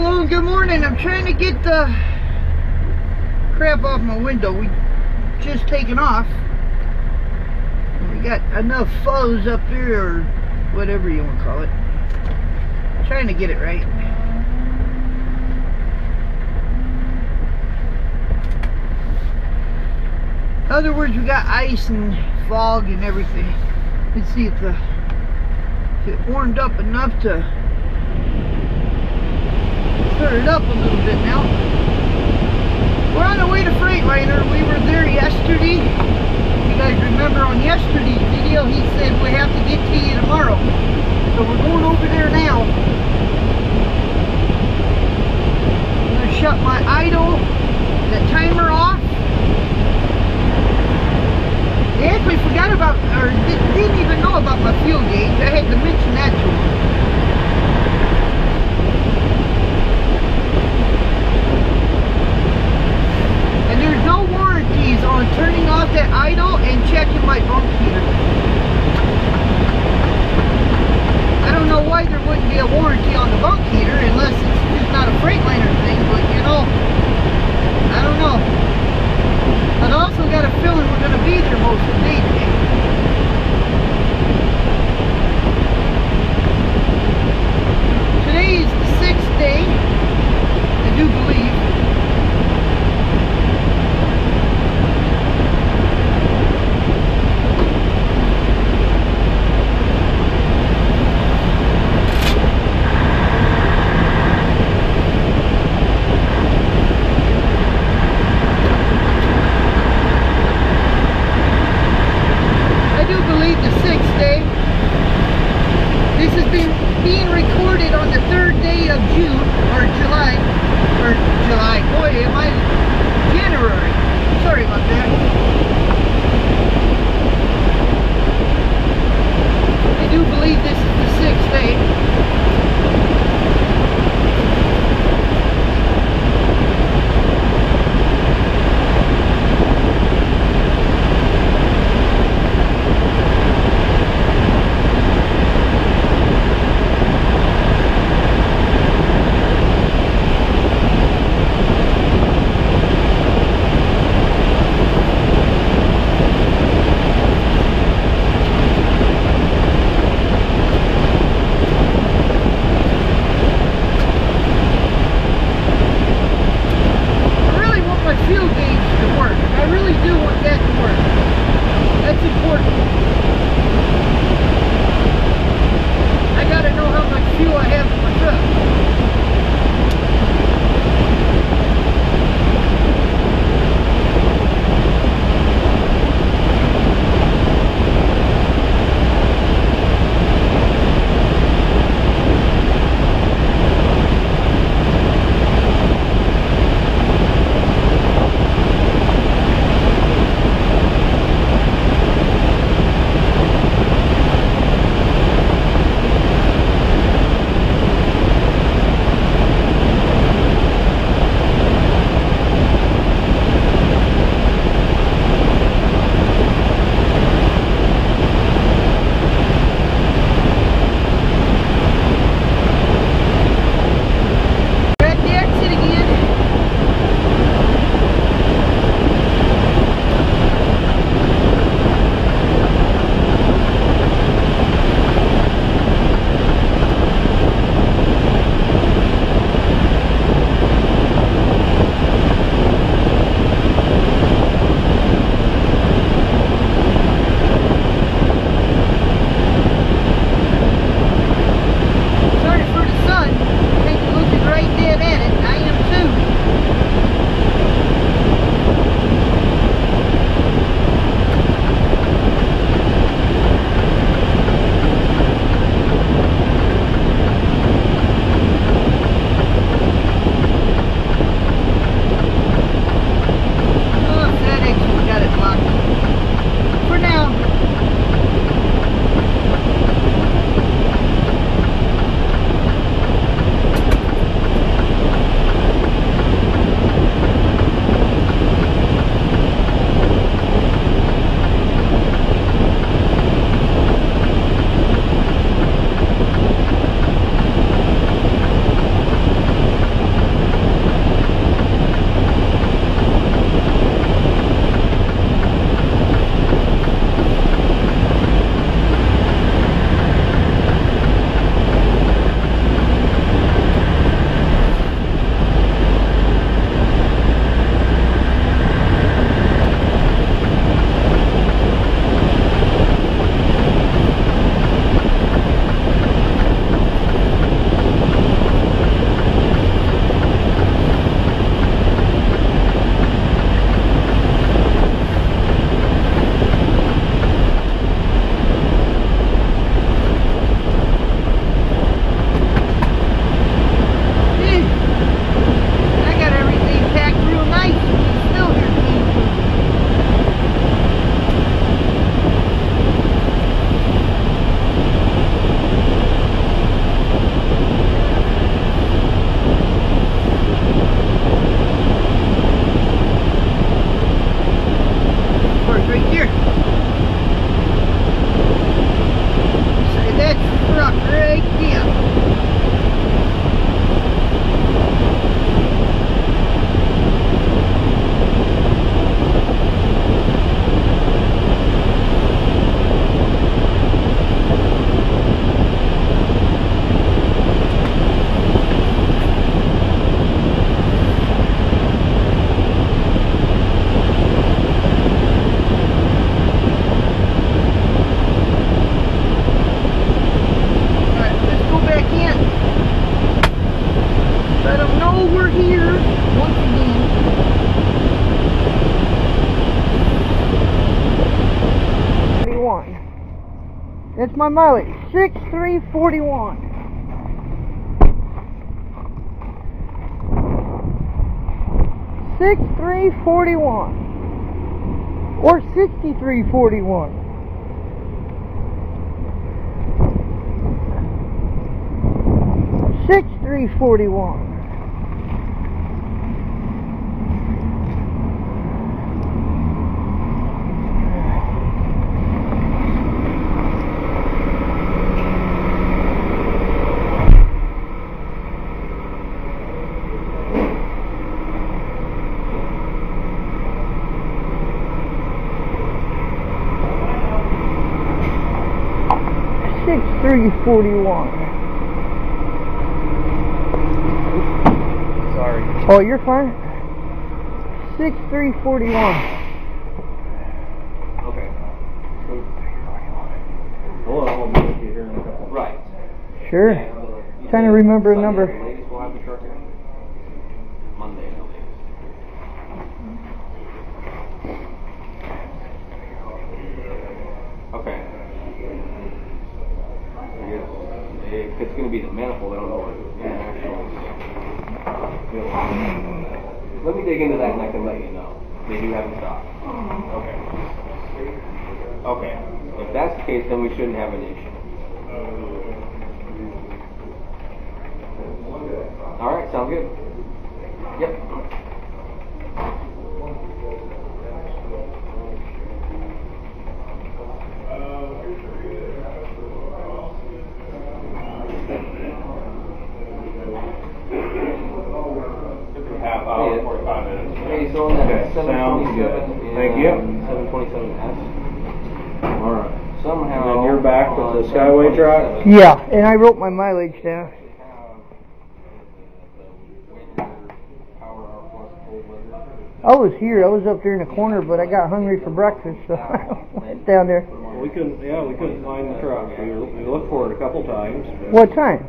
Hello and good morning. I'm trying to get the crap off my window. We just taken off. We got enough fuzz up there, or whatever you want to call it. Trying to get it right. In other words, we got ice and fog and everything. Let's see if it warmed up enough to stir it up a little bit now. We're on the way to Freightliner. We were there yesterday. If you guys remember on yesterday's video, he said we have to get to you tomorrow. So we're going over there now. I'm going to shut my idle, the timer off. They actually forgot about, or didn't even know about my fuel gauge. I had to mention that to them. And there's no warranties on turning off that idle and checking my bunk heater. I don't know why there wouldn't be a warranty on the bunk heater unless it's just not a Freightliner thing, but you know, I don't know. But I also got a feeling we're going to be there most of the day today. Today is the 6th day, I do believe. This has been being recorded on the 3rd day of June, or July, boy am I, January, sorry about that. I do believe this is the 6th day. That's my mileage. 6341. 6341. Or 6341. $6,341. Sorry. Oh, you're fine. 6341. Okay. Hold on, I'll be with you here in a couple. Right. Sure. Trying to remember a number. Ladies will have the truck in Monday, no ladies. Okay. If it's going to be the manifold, I don't know what international is. Let me dig into that and I can let you know. They do have in stock. Okay. Okay. If that's the case, then we shouldn't have an issue. All right, sounds good. Yep. Half hour, 45 minutes. Hey, so on that 727 Thank you. 727S. All right. Somehow. And then you're back with the Skyway truck? Yeah, and I wrote my mileage down. I was here. I was up there in the corner, but I got hungry for breakfast, so I went down there. We couldn't find the truck. We looked for it a couple times. What time?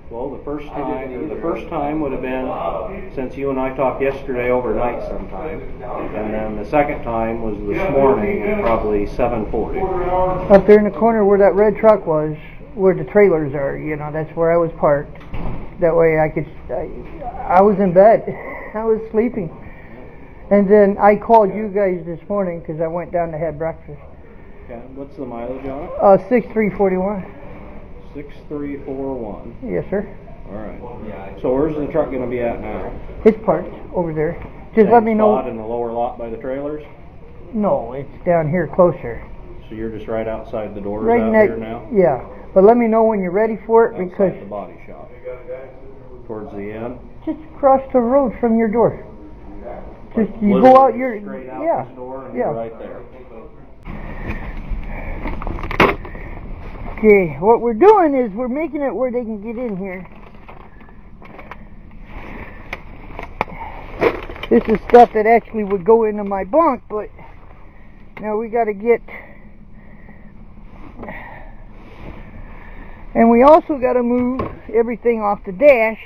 Well, the first time would have been since you and I talked yesterday overnight sometime, and then the second time was this morning at probably 7:40. Up there in the corner where that red truck was, where the trailers are, you know, that's where I was parked. That way I was in bed. I was sleeping. And then I called you guys this morning because I went down to have breakfast. Okay, what's the mileage on it? 6341. 6341. Yes, sir. All right. So where's the truck going to be at now? It's parked over there. Just Same let me know. spot in the lower lot by the trailers? No, it's down here closer. So you're just right outside the doors Right out next. here now? Yeah, but let me know when you're ready for it because Outside the body shop. Towards the end? just across the road from your door. Just you Literally go out your straight out yeah this door and yeah. you're right there. Okay, what we're doing is we're making it where they can get in here. This is stuff that actually would go into my bunk, but now we got to get, and we also got to move everything off the dash.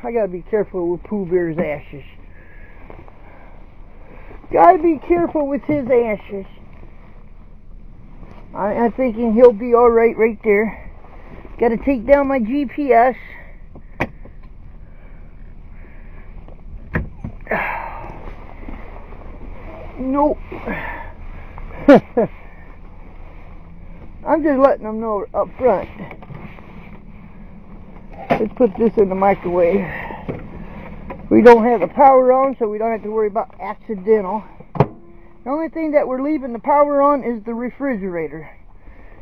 I got to be careful with Pooh Bear's ashes. Got to be careful with his ashes. I'm thinking he'll be alright right there. Got to take down my GPS. Nope. I'm just letting them know up front. Let's put this in the microwave. We don't have the power on, so we don't have to worry about accidental. The only thing that we're leaving the power on is the refrigerator,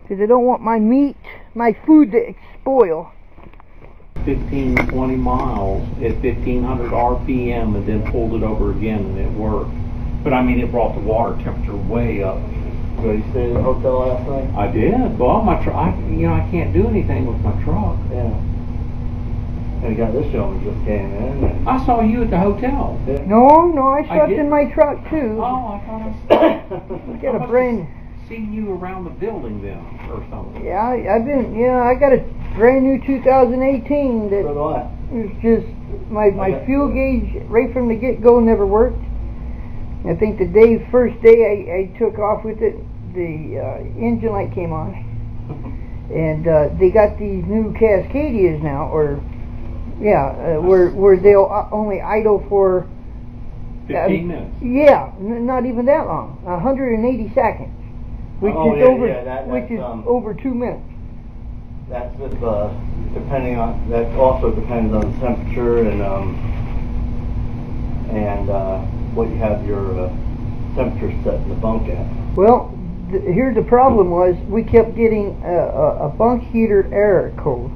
because I don't want my meat, my food to spoil. 15-20 miles at 1500 RPM and then pulled it over again and it worked. But I mean, it brought the water temperature way up. So you stayed at the hotel last night? I did. Well, my truck, I can't do anything with my truck. Yeah. And you got this gentleman just came in. And I saw you at the hotel. yeah. No, I slept did? in my truck too. Oh, I thought We got a brand. seen you around the building then or something. Yeah, I got a brand new 2018 that So do I. was just my fuel gauge right from the get-go never worked. I think the first day I took off with it, the engine light came on, and they got these new Cascadias now, or where they'll only idle for 15 minutes. Yeah, not even that long. 180 seconds, which is over 2 minutes. That's if, depending on, that also depends on temperature and what you have your temperature set in the bunk at. Well, here's the problem was we kept getting a bunk heater error code.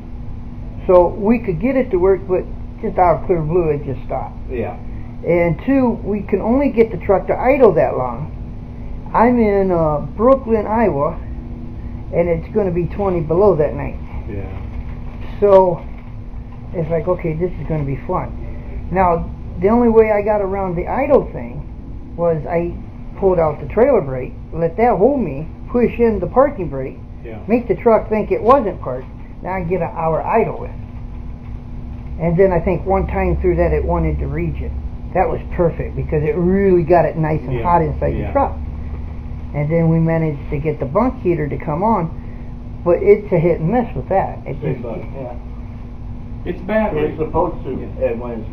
So we could get it to work, but just out of clear blue it just stopped. Yeah. And two, we can only get the truck to idle that long. I'm in Brooklyn, Iowa, and it's going to be 20 below that night. Yeah. So it's like, okay, this is going to be fun. Now, the only way I got around the idle thing was I pulled out the trailer brake, let that hold me, push in the parking brake, make the truck think it wasn't parked. Now I get an hour idle with. And then I think one time through that it wanted to region. That was perfect because it really got it nice and hot inside the truck. And then we managed to get the bunk heater to come on, but it's a hit and miss with that. It just, It's bad. It's supposed to, when it's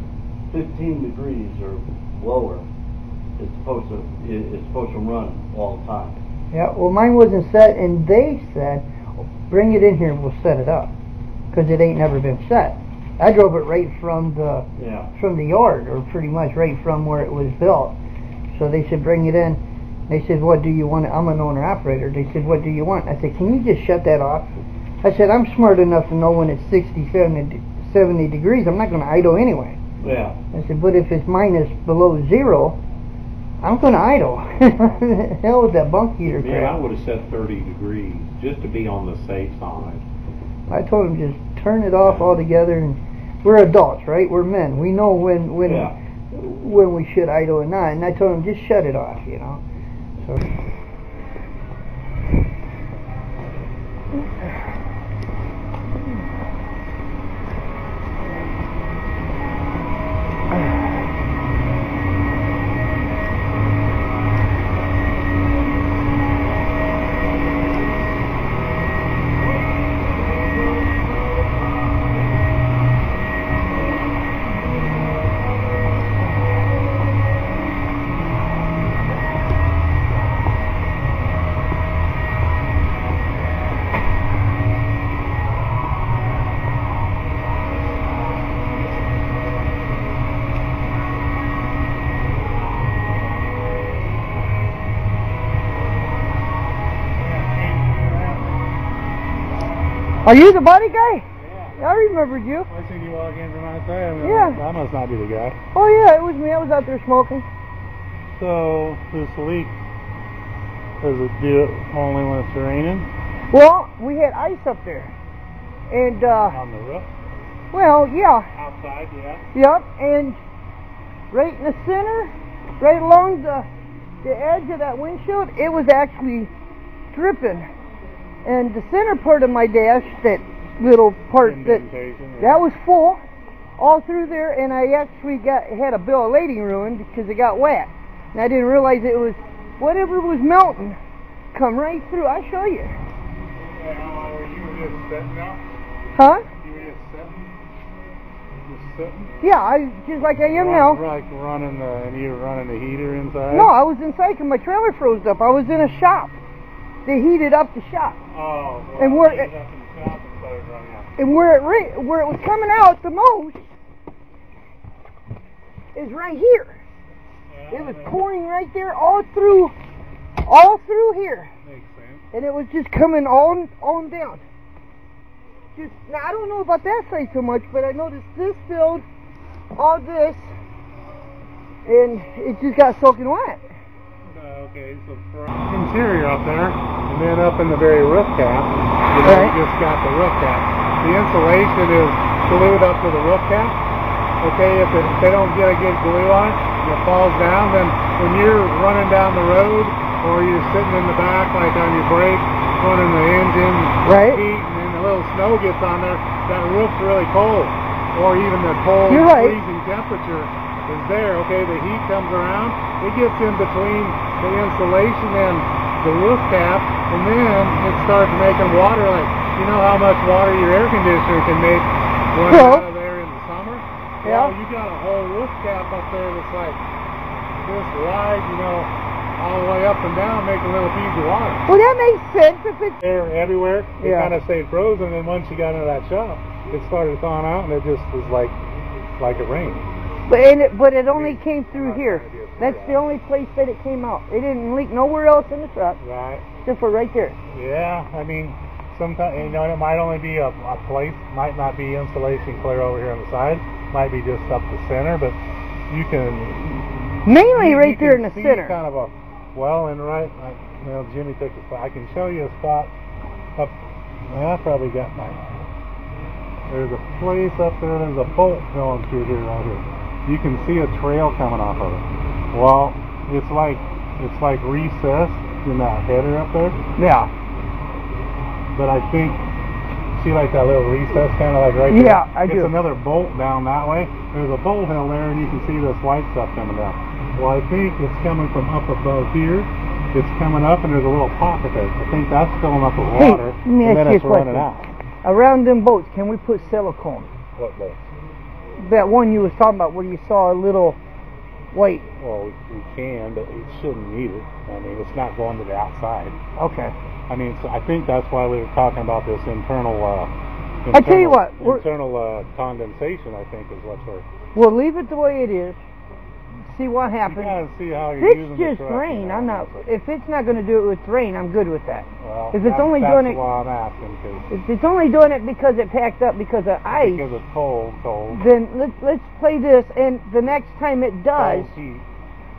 15 degrees or lower, it's supposed to run all the time. Yeah, well mine wasn't set, and they said, bring it in here and we'll set it up, because it ain't never been set. I drove it right from the yard, or pretty much right from where it was built. So they said, bring it in. They said, what do you want? I'm an owner operator. They said, what do you want? I said, can you just shut that off? I said, I'm smart enough to know when it's 60, 70 degrees, I'm not going to idle anyway. Yeah. I said, but if it's minus below 0, I'm going to idle. Hell with that bunk heater crap. Yeah, I would have said 30 degrees, just to be on the safe side. I told him just turn it off altogether. And we're adults, right? We're men. We know when we should idle and not. And I told him just shut it off, you know. So. Are you the body guy? Yeah. I remembered you. I seen you walk in from outside. I must not be the guy. Oh yeah, it was me. I was out there smoking. So, this leak, does it do it only when it's raining? Well, we had ice up there. And, on the roof? Well, yeah. Outside, yeah. Yep, and right in the center, right along the edge of that windshield, it was actually dripping. And the center part of my dash, that little part that was full all through there, and I actually had a bill of lading ruined because it got wet. And I didn't realize it was whatever was melting come right through. I'll show you. Yeah, you were just sitting now? Huh? You were just sitting? Just sitting? Yeah, just like I am now. Like running and you were running the heater inside? No, I was inside because my trailer froze up. I was in a shop. They heated up the shop. Oh, well, and where it up in the shop and started running out. And where it was coming out the most is right here. Yeah, it was pouring right there all through here. Makes sense. And it was just coming on down. Just now, I don't know about that side so much, but I noticed this filled all this, and it just got soaking wet. Okay, so interior up there, and then up in the very roof cap, you just got the roof cap. The insulation is glued up to the roof cap. Okay, if they don't get a good glue on it, and it falls down, then when you're running down the road, or you're sitting in the back, like on your brake, running the engine, heat, and then the little snow gets on there, that roof's really cold. Or even the cold, freezing temperature is there. Okay, the heat comes around, it gets in between the insulation and the roof cap, and then it starts making water. Like, you know how much water your air conditioner can make running out of there in the summer? Yeah. Well, you got a whole roof cap up there that's like this wide, you know, all the way up and down, making little beads of water. Well, that makes sense if it's... Air everywhere, it Yeah. kind of stayed frozen, and once you got into that shop, it started thawing out, and it just was like it rained. But it only came through here. That's the only place that it came out. It didn't leak nowhere else in the truck, Right. except for right there. Yeah, I mean, sometimes, you know, it might only be a place, might not be insulation clear over here on the side, might be just up the center, but you can... Mainly you right there in can the see center. kind of a, well, and right, well, Jimmy took a spot. I can show you a spot up, well, I probably got mine. There's a place up there, there's a bolt going through here right here. You can see a trail coming off of it. Well, it's like recessed in that header up there. Yeah. But I think, see like that little recess kind of like right there? Yeah, I do. It's another bolt down that way. There's a bolt hill there, and you can see this white stuff coming down. Well, I think it's coming from up above here. It's coming up, and there's a little pocket there. I think that's filling up with water, let me and ask then you it's a running question. out. Around them boats, can we put silicone? What bolt? That one you was talking about where you saw a little white. Well, we can, but it shouldn't need it. I mean, it's not going to the outside. Okay. I mean, so I think that's why we were talking about this internal I tell you what, internal condensation, I think, is what's worth. We'll leave it the way it is. See what You happens. gotta see how you're It's using the just truck, rain. you know, I'm not. honestly. If it's not going to do it with rain, I'm good with that. Well, if it's only doing it, that's why I'm asking, because if it's only doing it because it packed up because of ice, it's cold, then let's play this. And the next time it does, cold heat.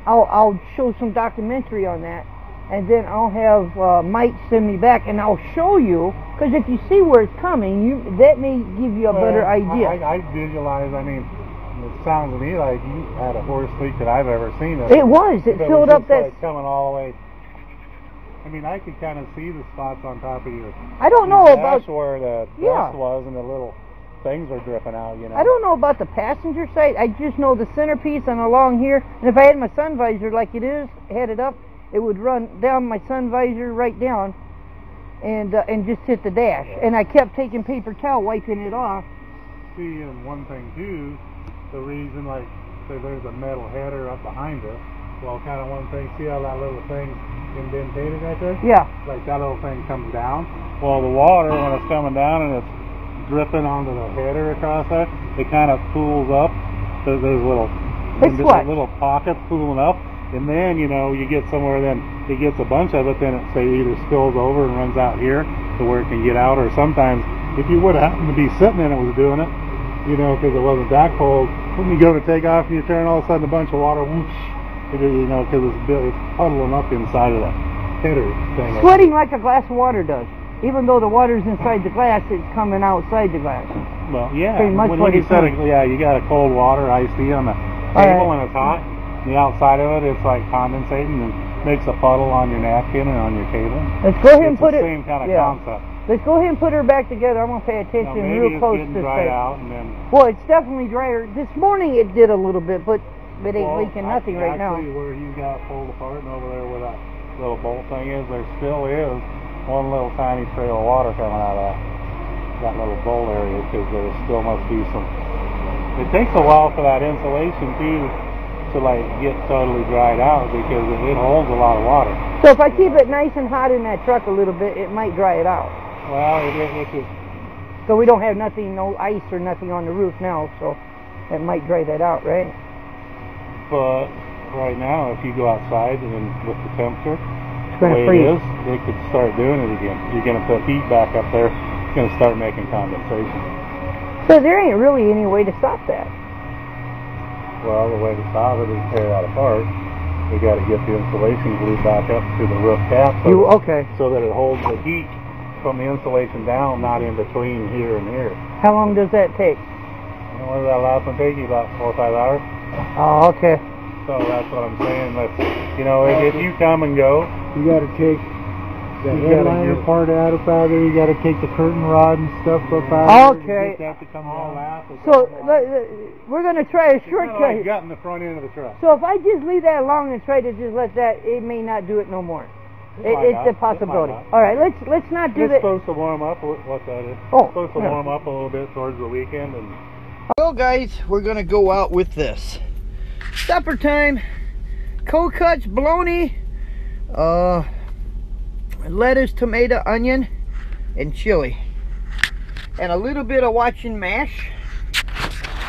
I'll show some documentary on that, and then I'll have Mike send me back, and I'll show you. Because if you see where it's coming, that may give you a better idea. I visualize. I mean, it sounds to me like you had a worse leak that I've ever seen. It was. It filled up that. Like coming all the way. I mean, I could kind of see the spots on top of your. I don't know about where the dust was, and the little things were dripping out. You know. I don't know about the passenger side. I just know the centerpiece and along here. And if I had my sun visor like it is, had it up, it would run down my sun visor right down, and just hit the dash. And I kept taking paper towel, wiping it off. See, and one thing too, the reason, like, say there's a metal header up behind it. Well, kind of one thing. See how that little thing's indentated right there? Yeah. Like that little thing comes down. Well, the water, when it's coming down and it's dripping onto the header across there, it kind of pools up. There's little pockets pooling up, and then, you know, you get somewhere, then it gets a bunch of it, then it say either spills over and runs out here to where it can get out, or sometimes if you would have happened to be sitting in it was doing it, you know, because it wasn't that cold, when you go to take off and you turn, all of a sudden a bunch of water whoosh, you know, because it's puddling up inside of the header thing. Sweating like a glass of water does. Even though the water's inside the glass, it's coming outside the glass. Well, yeah. Pretty much when you said it, yeah, you got a cold water iced tea on the table and it's hot. The outside of it, it's like condensating and makes a puddle on your napkin and on your table. Let's go ahead and put it's it. the same kind of concept. Let's go ahead and put her back together. I'm gonna pay attention real close to this. Out and then, well, it's definitely drier. This morning it did a little bit, but it ain't leaking nothing right now. Actually, where you got pulled apart and over there where that little bolt thing is, there still is one little tiny trail of water coming out of that little bowl area, because there still must be some. It takes a while for that insulation too to like get totally dried out, because it holds a lot of water. So if I keep it nice and hot in that truck a little bit, it might dry it out. Well, it is. So we don't have nothing, no ice or nothing on the roof now, so it might dry that out, right? But right now, if you go outside and with the temperature, the way it is, it could start doing it again. You're going to put heat back up there, it's going to start making condensation. So there ain't really any way to stop that. Well, the way to stop it is tear that apart. We got to get the insulation glued back up to the roof cap so that it holds the heat from the insulation down, not in between here and here. How long does that take? What does that last one take you? About 4 or 5 hours? Oh, okay. So that's what I'm saying. You know, if you come and go, you got to take You gotta get part out of there. You gotta take the curtain rod and stuff up out of there. Okay. You just have to come all out. So we're gonna try a shortcut. Like gutting the front end of the truck. So if I just leave that alone and try to just let that, it may not do it no more. It's a possibility. All right, let's not do that. It's supposed to warm up. What that is? Oh, it's supposed to warm up a little bit towards the weekend. And well, guys, we're gonna go out with this. Supper time. Cold cuts, bologna, lettuce, tomato, onion, and chili, and a little bit of watching mash.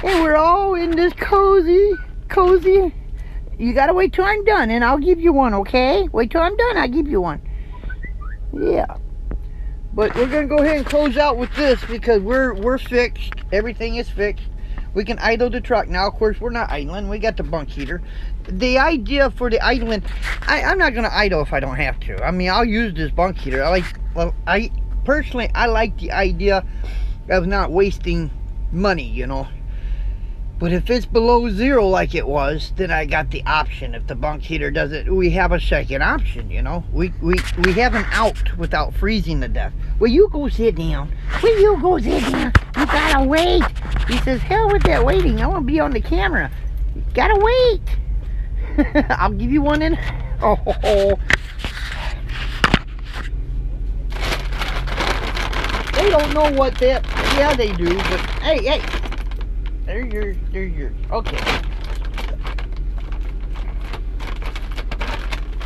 And we're all in this cozy. You gotta wait till I'm done, and I'll give you one, okay? Wait till I'm done, I'll give you one. Yeah. But we're gonna go ahead and close out with this because we're fixed. Everything is fixed. We can idle the truck now. Of course, we're not idling. We got the bunk heater. The idea for the idling, I'm not gonna idle if I don't have to. I mean, I'll use this bunk heater. I personally like the idea of not wasting money, you know. But if it's below zero like it was, then I got the option. If the bunk heater doesn't, we have a second option, you know. We have an out without freezing to death. Will you go sit down? Will you go sit down? You gotta wait. He says, hell with that waiting. I want to be on the camera. You gotta wait. I'll give you one in. Oh. They don't know what that. Yeah, they do. But hey. They're yours. Okay.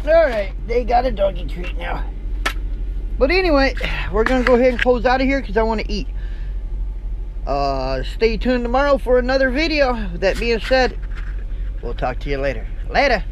Alright, they got a doggy treat now. But anyway, we're going to go ahead and close out of here because I want to eat. Stay tuned tomorrow for another video. With that being said, we'll talk to you later. Later.